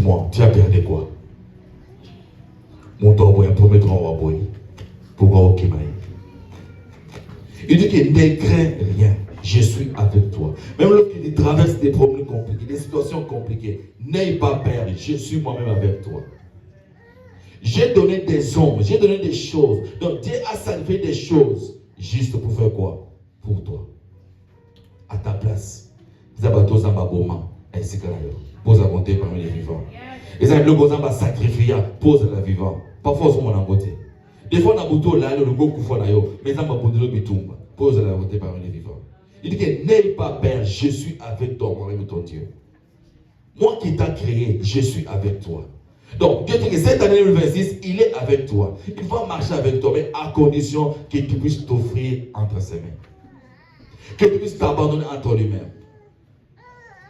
Dis-moi, tu as perdu quoi? Mon tombeau est un premier tronc à boy. Pourquoi au Kimaï? Il dit qu'il ne craint rien. Je suis avec toi. Même lorsqu'il traverse des problèmes compliqués, des situations compliquées, n'aie pas peur. Je suis moi-même avec toi. J'ai donné des hommes, j'ai donné des choses. Donc Dieu a salvé des choses. Juste pour faire quoi? Pour toi. À ta place. Zabato Zambaboma. Ainsi que là. Pose à compter parmi les vivants. Et ça, le gozan va sacrifier. Pose à la vivant. Parfois, on a beauté. Des fois, on a beauté là, le go koufo là, mais ça m'a beauté le bitumba. Pose à la beauté parmi les vivants. Il dit que n'aie pas peur, je suis avec toi, moi-même ton Dieu. Moi qui t'ai créé, je suis avec toi. Donc, Dieu dit que cette année 2026, il est avec toi. Il va marcher avec toi, mais à condition que tu puisses t'offrir entre ses mains. Que tu puisses t'abandonner entre lui-même.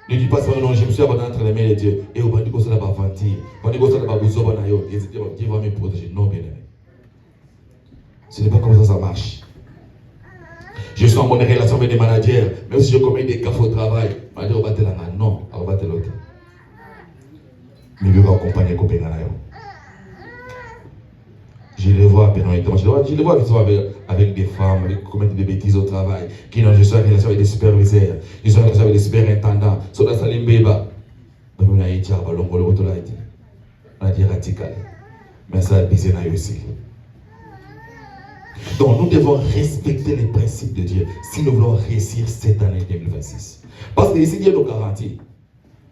Ne dis pas seulement non, je me suis abandonné entre les mains de Dieu. Et on va dire que ça va mentir. On va dire que ça va vous obéir. Dieu va me protéger. Non, bien aimé. Ce n'est pas comme ça marche. Je suis en bonne relation avec des managers. Même si je commets des gaffes au travail, on va dire, on va te la main. Non, on va te l'autre. Mais je vais accompagner les copains. Je les vois, je les vois avec des femmes, avec commettre des bêtises au travail. Je suis en relation avec des superviseurs. Je suis en relation avec des superintendants. So dans sa limbeba. On a dit, on a dit radical. Mais ça a bisé aussi. Donc nous devons respecter les principes de Dieu si nous voulons réussir cette année 2026. Parce que ici Dieu nous garantit.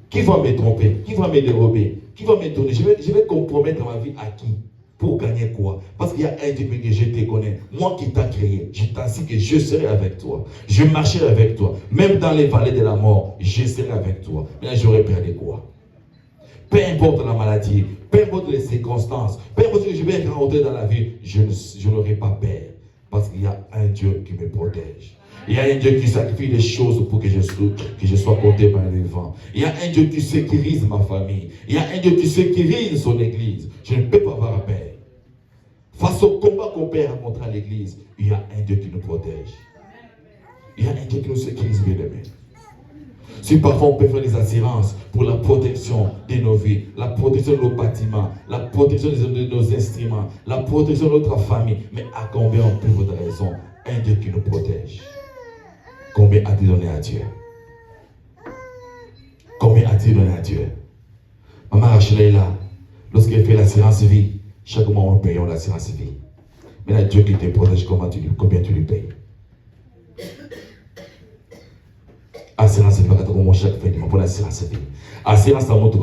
Qui va me tromper? Qui va me dérober? Qui va me donner? Je vais compromettre ma vie à qui? Pour gagner quoi? Parce qu'il y a un Dieu que je te connais. Moi qui t'ai créé, je t'assure que je serai avec toi. Je marcherai avec toi. Même dans les vallées de la mort, je serai avec toi. Mais j'aurais perdu quoi? Peu importe la maladie, peu importe les circonstances, peu importe ce que je vais rencontrer dans la vie, je n'aurai pas peur. Parce qu'il y a un Dieu qui me protège. Il y a un Dieu qui sacrifie des choses pour que je sois compté par les vents. Il y a un Dieu qui sécurise ma famille. Il y a un Dieu qui sécurise son église. Je ne peux pas avoir peur. Face au combat qu'on peut rencontrer à l'église, il y a un Dieu qui nous protège. Il y a un Dieu qui nous sécurise, bien aimé. Si parfois on peut faire des assurances pour la protection de nos vies, la protection de nos bâtiments, la protection de nos instruments, la protection de notre famille, mais à combien on peut votre raison? Un Dieu qui nous protège. Combien a-t-il donné à Dieu? Combien a-t-il donné à Dieu? Maman Rachel est là. Lorsqu'elle fait l'assurance vie, chaque mois on paye l'assurance vie. Mais là, Dieu qui te protège, combien tu lui payes? Assurance vie, chaque fin du mois pour l'assurance vie. Assurance à moto,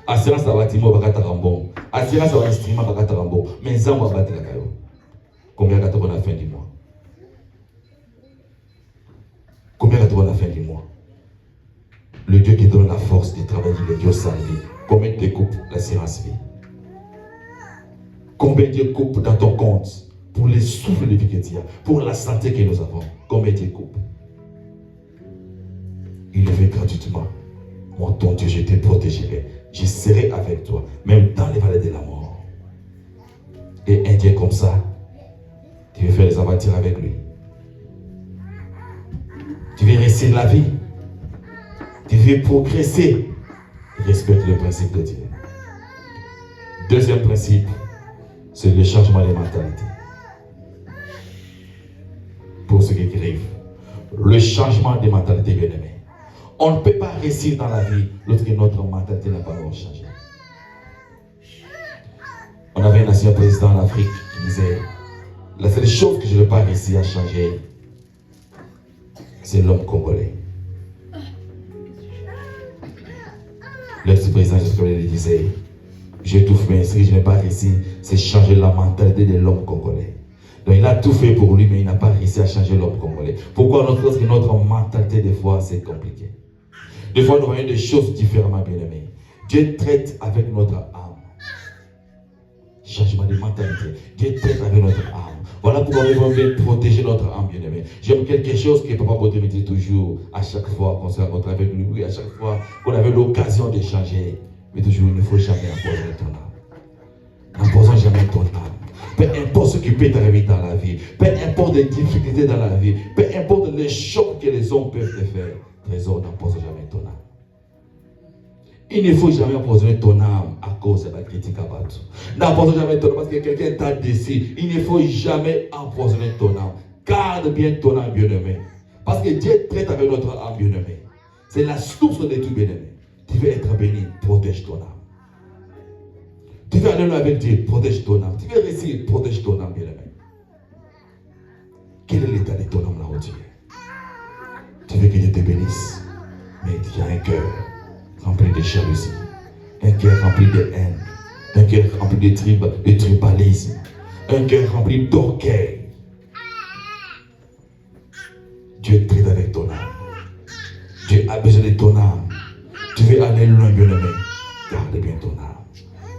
assurance à bâtiment, assurance à instrument, mais ça, on va battre la caillou. Combien tu as la fin du mois? Combien tu as la fin du mois? Le Dieu qui donne la force de travailler, le Dieu sans vie. Combien tu coupes l'assurance vie? Combien tu coupes dans ton compte pour les souffles de vie que tu as, pour la santé que nous avons? Combien tu coupes? Il le fait gratuitement. Moi, ton Dieu, je te protégerai. Je serai avec toi, même dans les vallées de la mort. Et un Dieu comme ça, tu veux faire les aventures avec lui. Tu veux réussir la vie. Tu veux progresser. Respecte le principe de Dieu. Deuxième principe, c'est le changement des mentalités. Pour ceux qui écrivent, le changement des mentalités, bien aimés. On ne peut pas réussir dans la vie lorsque notre mentalité n'a pas changé. On avait un ancien président en Afrique qui disait, la seule chose que je ne vais pas réussir à changer, c'est l'homme congolais. L'ex-président Joseph disait, j'ai tout fait, mais ce que je n'ai pas réussi, c'est changer la mentalité de l'homme congolais. Donc il a tout fait pour lui, mais il n'a pas réussi à changer l'homme congolais. Pourquoi? Parce que notre mentalité, des fois, c'est compliqué. Des fois, nous voyons des choses différemment, bien aimés. Dieu traite avec notre âme. Changement de mentalité. Dieu traite avec notre âme. Voilà pourquoi nous devons bien protéger notre âme, bien aimé. J'aime quelque chose que Papa Boté me dit toujours, à chaque fois qu'on se rencontre avec lui, à chaque fois qu'on avait l'occasion d'échanger. Mais toujours, il ne faut jamais imposer ton âme. N'imposons jamais ton âme. Peu importe ce qui peut t'arriver dans la vie, peu importe les difficultés dans la vie, peu importe les chocs que les hommes peuvent te faire, trésor, n'impose jamais ton âme. Il ne faut jamais empoisonner ton âme à cause de la critique à battre. N'empoisonne jamais ton âme parce que quelqu'un t'a décidé. Il ne faut jamais empoisonner ton âme. Garde bien ton âme, bien-aimé. Parce que Dieu traite avec notre âme, bien-aimé. C'est la source de tout, bien-aimé. Tu veux être béni, protège ton âme. Tu veux aller loin avec Dieu, protège ton âme. Tu veux réussir, protège ton âme, bien-aimé. Quel est l'état de ton âme là où tu es? Tu veux que Dieu te bénisse, mais tu as un cœur rempli de jalousie, un cœur rempli de haine, un cœur rempli de tribalisme, un cœur rempli d'orgueil. Dieu traite avec ton âme. Dieu a besoin de ton âme. Tu veux aller loin, bien-aimé. Garde bien ton âme.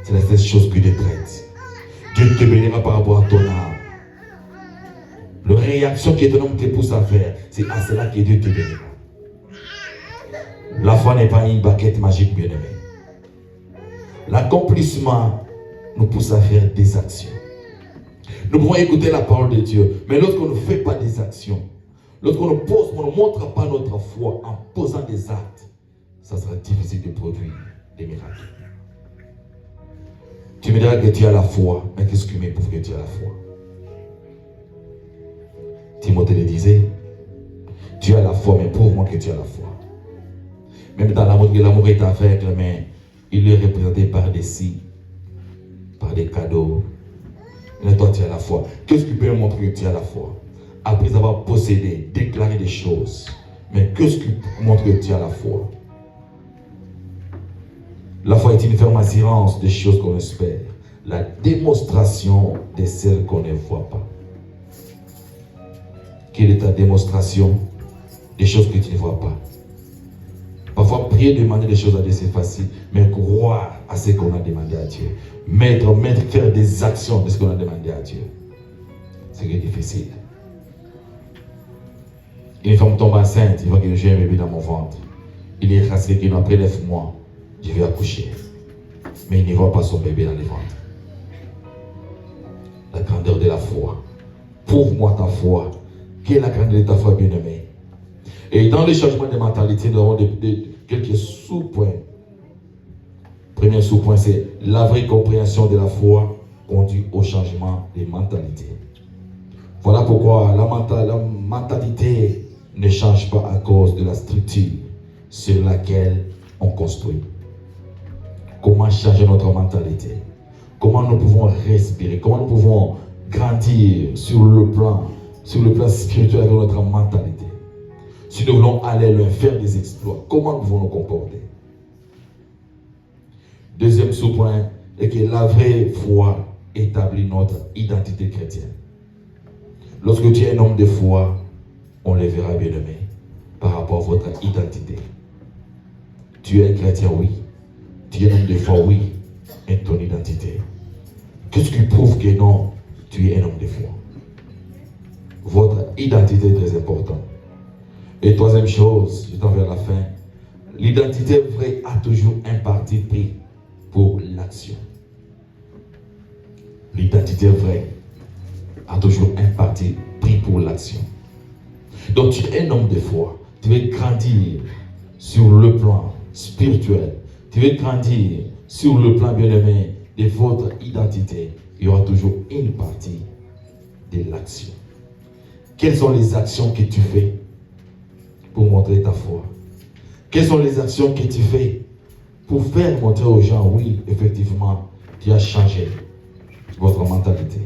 C'est la seule chose que Dieu traite. Dieu te bénira par rapport à ton âme. La réaction que ton âme te pousse à faire, c'est à cela que Dieu te bénira. La foi n'est pas une baguette magique, bien-aimé. L'accomplissement nous pousse à faire des actions. Nous pouvons écouter la parole de Dieu, mais lorsqu'on ne fait pas des actions, lorsqu'on ne montre pas notre foi en posant des actes, ça sera difficile de produire des miracles. Tu me diras que tu as la foi, mais qu'est-ce qui me prouve que tu as la foi? Timothée le disait, tu as la foi, mais prouve-moi que tu as la foi. Même dans l'amour, que l'amour est aveugle, mais il est représenté par des signes, par des cadeaux. Mais toi, tu as la foi. Qu'est-ce qui peut montrer que tu as la foi? Après avoir possédé, déclaré des choses. Mais qu'est-ce qui montre que tu as la foi? La foi est une ferme assurance des choses qu'on espère. La démonstration de celles qu'on ne voit pas. Quelle est ta démonstration des choses que tu ne vois pas? Parfois, prier, demander des choses à Dieu, c'est facile. Mais croire à ce qu'on a demandé à Dieu. Faire des actions de ce qu'on a demandé à Dieu. C'est difficile. Une femme tombe enceinte, il voit que j'ai un bébé dans mon ventre. Il est rassuré qu'il après 9 mois, je vais accoucher. Mais il ne voit pas son bébé dans le ventre. La grandeur de la foi. Prouve-moi ta foi. Quelle est la grandeur de ta foi, bien-aimé? Et dans le changement de mentalité, nous avons quelques sous-points. Premier sous-point, c'est la vraie compréhension de la foi conduit au changement de mentalité. Voilà pourquoi la mentalité ne change pas à cause de la structure sur laquelle on construit. Comment changer notre mentalité? Comment nous pouvons respirer? Comment nous pouvons grandir sur le plan spirituel avec notre mentalité? Si nous voulons aller loin, faire des exploits, comment nous pouvons nous comporter? Deuxième sous-point est que la vraie foi établit notre identité chrétienne. Lorsque tu es un homme de foi, on le verra, bien-aimé, par rapport à votre identité. Tu es un chrétien, oui. Tu es un homme de foi, oui. Et ton identité. Qu'est-ce qui prouve que non, tu es un homme de foi? Votre identité est très importante. Et troisième chose, je t'en vais à la fin. L'identité vraie a toujours un parti pris pour l'action. L'identité vraie a toujours un parti pris pour l'action. Donc tu es un homme de foi. Tu veux grandir sur le plan spirituel. Tu veux grandir sur le plan bien-aimé de votre identité. Il y aura toujours une partie de l'action. Quelles sont les actions que tu fais pour montrer ta foi? Quelles sont les actions que tu fais pour faire montrer aux gens, oui, effectivement, tu as changé votre mentalité?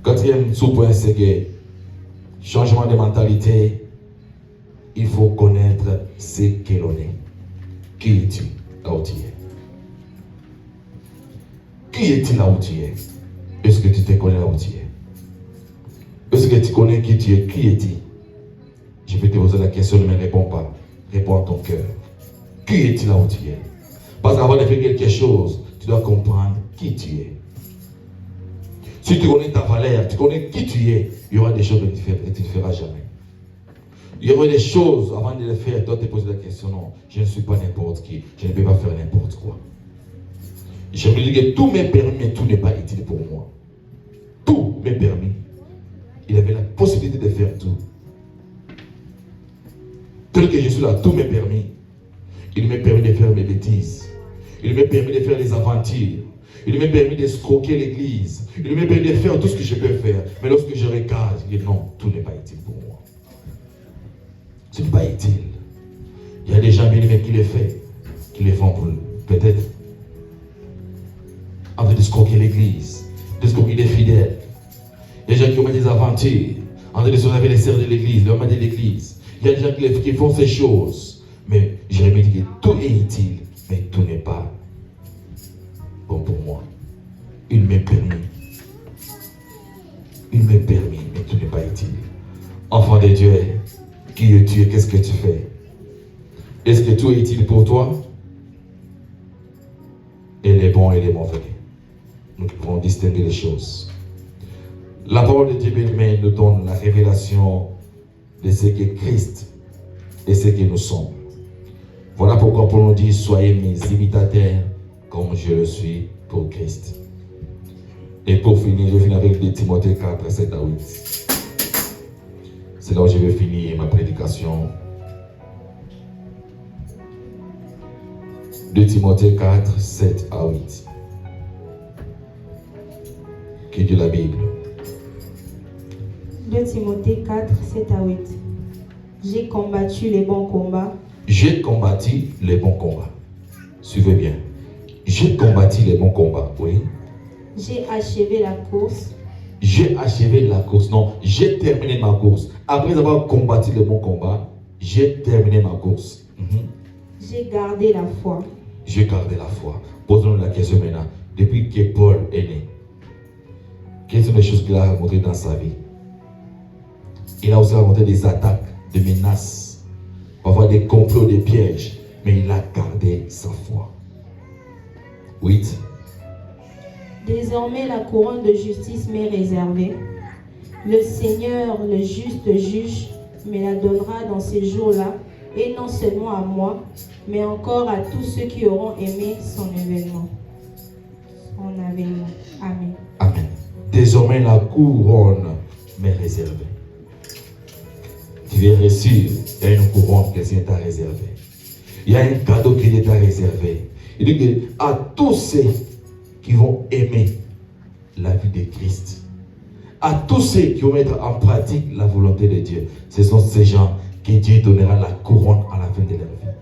Quatrième sous-point, c'est que changement de mentalité, il faut connaître ce que l'on est. Qui es-tu là où tu es? Qui es-tu là où tu es? Est-ce que tu te connais là où tu es? Est-ce que tu connais qui tu es? Qui es-tu? Je peux te poser la question, ne me réponds pas. Réponds à ton cœur. Qui es-tu là où tu es? Parce qu'avant de faire quelque chose, tu dois comprendre qui tu es. Si tu connais ta valeur, tu connais qui tu es, il y aura des choses que tu ne feras jamais. Il y aura des choses, avant de les faire, tu dois te poser la question, non, je ne suis pas n'importe qui, je ne peux pas faire n'importe quoi. Je me dis que tout m'est permis, mais tout n'est pas utile pour moi. Tout m'est permis. Il avait la possibilité de faire tout. Tel que je suis là, tout m'est permis. Il m'est permis de faire mes bêtises. Il m'est permis de faire des aventures. Il m'est permis d'escroquer l'église. Il m'est permis de faire tout ce que je peux faire. Mais lorsque je regarde, je dis non, tout n'est pas utile pour moi. Ce n'est pas utile. Il y a des gens bien aimés qui le font. Qui le font pour peut-être en train d'escroquer l'église, d'escroquer les fidèles. Il y a des gens qui ont des aventures, en train de se révéler les serres de l'église, le de l'église. Il y a des gens qui font ces choses. Mais Jérémie dit que tout est utile, mais tout n'est pas bon pour moi. Il m'est permis. Il m'est permis, mais tout n'est pas utile. Enfant de Dieu, qui es-tu et qu'est-ce que tu fais? Est-ce que tout est utile pour toi? Et les bons et les mauvais. Nous devons distinguer les choses. La parole de Dieu bien-aimé nous donne la révélation de ce qu'est Christ et ce que nous sommes. Voilà pourquoi Paul nous dit, soyez mes imitateurs comme je le suis pour Christ. Et pour finir, je finis avec 2 Timothée 4, 7 à 8. C'est là où je vais finir ma prédication. 2 Timothée 4, 7 à 8. Qui dit la Bible? 2 Timothée 4, 7 à 8. J'ai combattu les bons combats. J'ai combattu les bons combats. Suivez bien. J'ai combattu les bons combats, oui. J'ai achevé la course. J'ai achevé la course. Non, j'ai terminé ma course. Après avoir combattu les bons combats, j'ai terminé ma course. J'ai gardé la foi. J'ai gardé la foi. Posons-nous la question maintenant. Depuis que Paul est né, quelles sont les choses qu'il a rencontrées dans sa vie? Il a aussi rencontré des attaques, des menaces, parfois des complots, des pièges, mais il a gardé sa foi. 8. Désormais, la couronne de justice m'est réservée. Le Seigneur, le juste juge, me la donnera dans ces jours-là, et non seulement à moi, mais encore à tous ceux qui auront aimé son avènement. Amen. Amen. Désormais, la couronne m'est réservée. Tu viens reçu, il y a une couronne que Dieu t'a réservée. Il y a un cadeau qui Dieu t'a réservé. Il dit que à tous ceux qui vont aimer la vie de Christ, à tous ceux qui vont mettre en pratique la volonté de Dieu, ce sont ces gens que Dieu donnera la couronne à la fin de leur vie.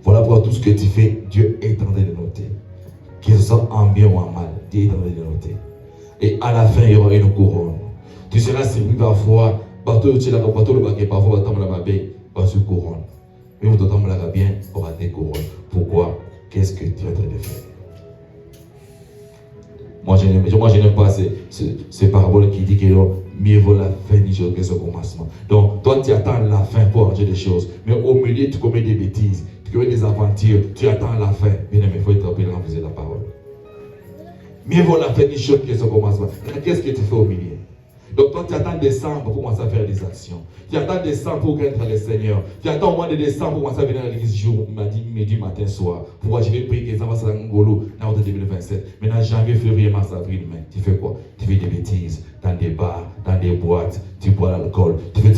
Voilà pourquoi tout ce que tu fais, Dieu est en train de noter. Qu'il soit en bien ou en mal, Dieu est en train de noter. Et à la fin, il y aura une couronne. Tu seras servi parfois, partout tu l'as partout le baquet, parfois tu vas baber, pas sur couronne. Mais on t'entend la bien, on va des couronnes. Pourquoi? Qu'est-ce que tu es en train de faire? Moi, je n'aime pas ces paraboles qui disent que mieux vaut la fin du jour que ce commencement. Donc, toi, tu attends la fin pour arranger des choses. Mais au milieu, tu commets des bêtises, tu commets des aventures, tu attends la fin. Bien aimé, il faut être rapide à renverser la parole. Mieux vaut la fin du jour que ce commencement. Qu'est-ce que tu fais au milieu? Donc, toi, tu attends décembre pour commencer à faire des actions. Tu attends décembre pour connaître le Seigneur. Tu attends au mois de décembre pour commencer à venir à l'église jour, midi, matin, soir. Pourquoi je vais prier que les enfants soient dans Ngolo en 2027. Maintenant, janvier, février, mars, avril, mai. Tu fais quoi? Tu fais des bêtises dans des bars, dans des boîtes. Tu bois l'alcool. Tu fais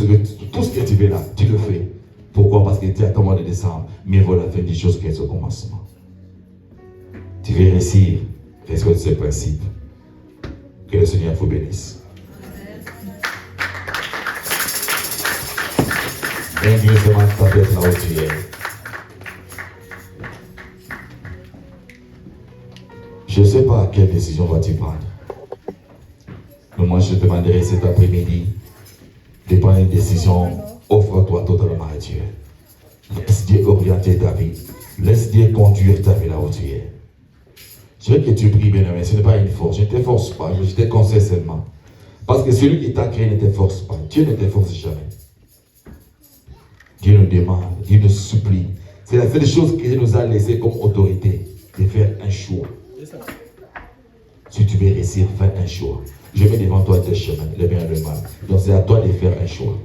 tout ce que tu veux là. Tu le fais. Pourquoi? Parce que tu attends au mois de décembre. Mais voilà la fin des choses qui est au commencement. Tu veux réussir. Respecte ce principe. Que le Seigneur vous bénisse. Bienvenue sur ma tablette là où tu es. Je ne sais pas quelle décision vas-tu prendre. Mais moi, je te demanderai cet après-midi de prendre une décision. Offre-toi totalement à Dieu. Laisse Dieu orienter ta vie. Laisse Dieu conduire ta vie là où tu es. Je veux que tu pries, bien aimé. Ce n'est pas une force. Je ne te force pas. Je te conseille seulement. Parce que celui qui t'a créé ne te force pas. Dieu ne te force jamais. Dieu nous demande, Dieu nous supplie. C'est la seule chose que Dieu nous a laissé comme autorité, de faire un choix. Si tu veux réussir, fais un choix. Je mets devant toi deux chemins, le bien et le mal. Donc c'est à toi de faire un choix.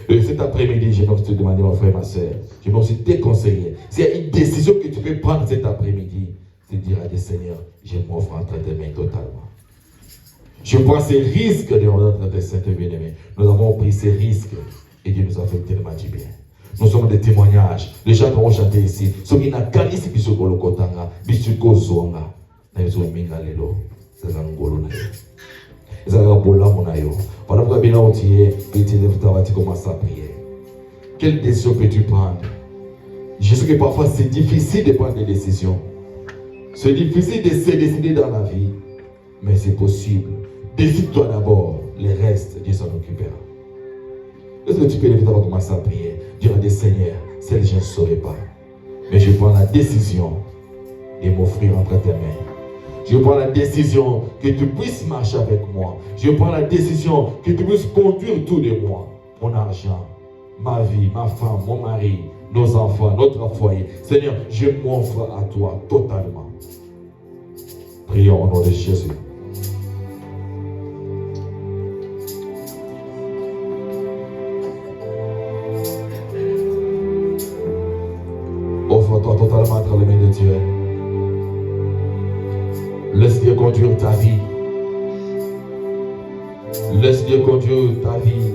Et cet après-midi, je vais te demander, mon frère, ma soeur, je vais aussi te conseiller. S'il y a une décision que tu peux prendre cet après-midi, c'est de dire à Dieu, Seigneur, je m'offre entre tes mains totalement. Je prends ces risques de rentrer dans tes saintes bien-aimés. Nous avons pris ces risques et Dieu nous a fait tellement du bien. Nous sommes des témoignages. Les gens vont chanter ici. Ce qui n'a qu'à ici, bisoko lokotanga, bisoko zonga. Na yeso minga lelo. C'est un ngolo na yo. C'est un bola mon ayo. Voilà pourquoi bien entier, petit lève-toi, tu commences à prier. Quelle décision peux-tu prendre? Je sais que parfois c'est difficile de prendre des décisions. C'est difficile de se décider dans la vie. Mais c'est possible. Décide-toi d'abord. Les restes, Dieu s'en occupera. Est-ce que tu peux évidemment commencer à prier? Dire à des seigneurs, celle je ne saurais pas. Mais je prends la décision de m'offrir entre tes mains. Je prends la décision que tu puisses marcher avec moi. Je prends la décision que tu puisses conduire tout de moi. Mon argent, ma vie, ma femme, mon mari, nos enfants, notre foyer. Seigneur, je m'offre à toi totalement. Prions au nom de Jésus. Offre-toi totalement entre les mains de Dieu. Laisse Dieu conduire ta vie. Laisse Dieu conduire ta vie.